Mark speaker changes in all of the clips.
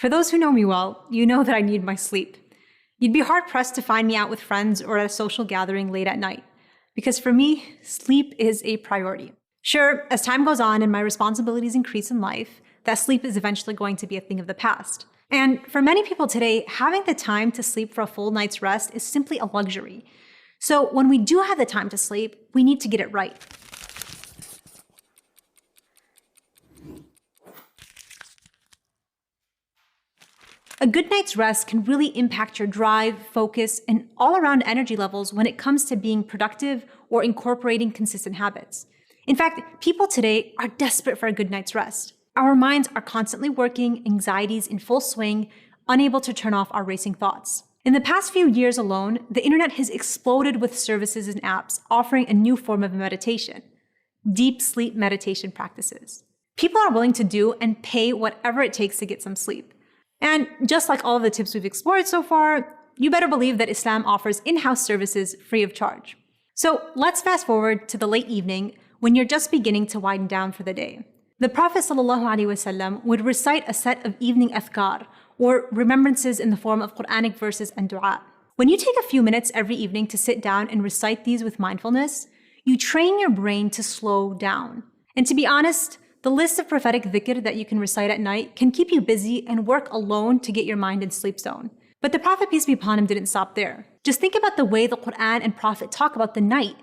Speaker 1: For those who know me well, you know that I need my sleep. You'd be hard-pressed to find me out with friends or at a social gathering late at night. Because for me, sleep is a priority. Sure, as time goes on and my responsibilities increase in life, that sleep is eventually going to be a thing of the past. And for many people today, having the time to sleep for a full night's rest is simply a luxury. So when we do have the time to sleep, we need to get it right. A good night's rest can really impact your drive, focus, and all-around energy levels when it comes to being productive or incorporating consistent habits. In fact, people today are desperate for a good night's rest. Our minds are constantly working, anxieties in full swing, unable to turn off our racing thoughts. In the past few years alone, the internet has exploded with services and apps offering a new form of meditation, deep sleep meditation practices. People are willing to do and pay whatever it takes to get some sleep. And just like all of the tips we've explored so far, you better believe that Islam offers in-house services free of charge. So let's fast forward to the late evening when you're just beginning to wind down for the day. The Prophet ﷺ would recite a set of evening adhkar, or remembrances in the form of Quranic verses and dua. When you take a few minutes every evening to sit down and recite these with mindfulness, you train your brain to slow down. And to be honest, the list of prophetic dhikr that you can recite at night can keep you busy and work alone to get your mind in sleep zone. But the Prophet, peace be upon him, didn't stop there. Just think about the way the Quran and Prophet talk about the night.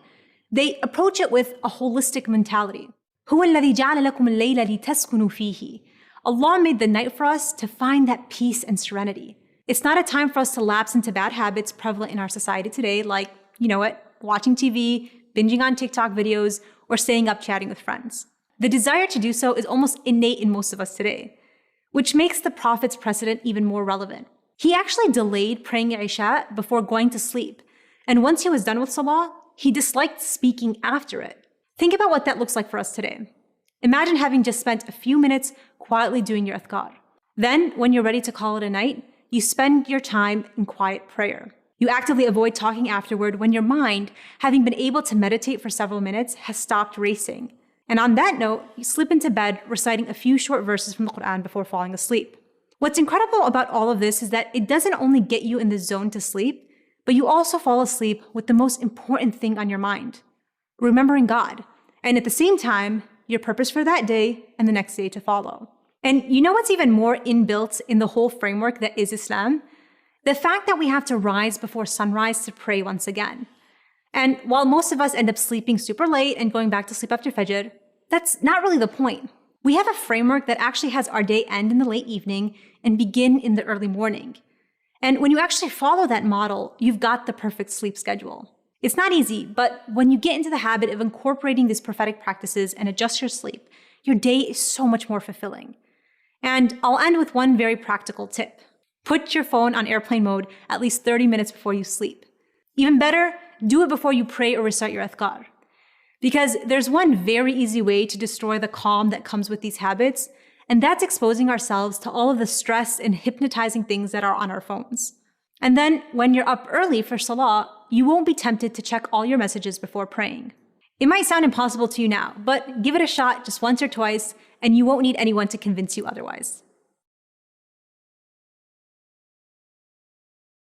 Speaker 1: They approach it with a holistic mentality. هُوَ الَّذِي جَعَلَ لَكُمُ اللَّيْلَ لِتَسْكُنُوا فِيهِ. Allah made the night for us to find that peace and serenity. It's not a time for us to lapse into bad habits prevalent in our society today, like, watching TV, binging on TikTok videos, or staying up chatting with friends. The desire to do so is almost innate in most of us today, which makes the Prophet's precedent even more relevant. He actually delayed praying Isha before going to sleep, and once he was done with Salah, he disliked speaking after it. Think about what that looks like for us today. Imagine having just spent a few minutes quietly doing your adhkar. Then, when you're ready to call it a night, you spend your time in quiet prayer. You actively avoid talking afterward when your mind, having been able to meditate for several minutes, has stopped racing. And on that note, you slip into bed reciting a few short verses from the Quran before falling asleep. What's incredible about all of this is that it doesn't only get you in the zone to sleep, but you also fall asleep with the most important thing on your mind, remembering God, and at the same time, your purpose for that day and the next day to follow. And you know what's even more inbuilt in the whole framework that is Islam? The fact that we have to rise before sunrise to pray once again. And while most of us end up sleeping super late and going back to sleep after Fajr, that's not really the point. We have a framework that actually has our day end in the late evening and begin in the early morning. And when you actually follow that model, you've got the perfect sleep schedule. It's not easy, but when you get into the habit of incorporating these prophetic practices and adjust your sleep, your day is so much more fulfilling. And I'll end with one very practical tip. Put your phone on airplane mode at least 30 minutes before you sleep. Even better, do it before you pray or recite your adhkar. Because there's one very easy way to destroy the calm that comes with these habits, and that's exposing ourselves to all of the stress and hypnotizing things that are on our phones. And then when you're up early for Salah, you won't be tempted to check all your messages before praying. It might sound impossible to you now, but give it a shot just once or twice, and you won't need anyone to convince you otherwise.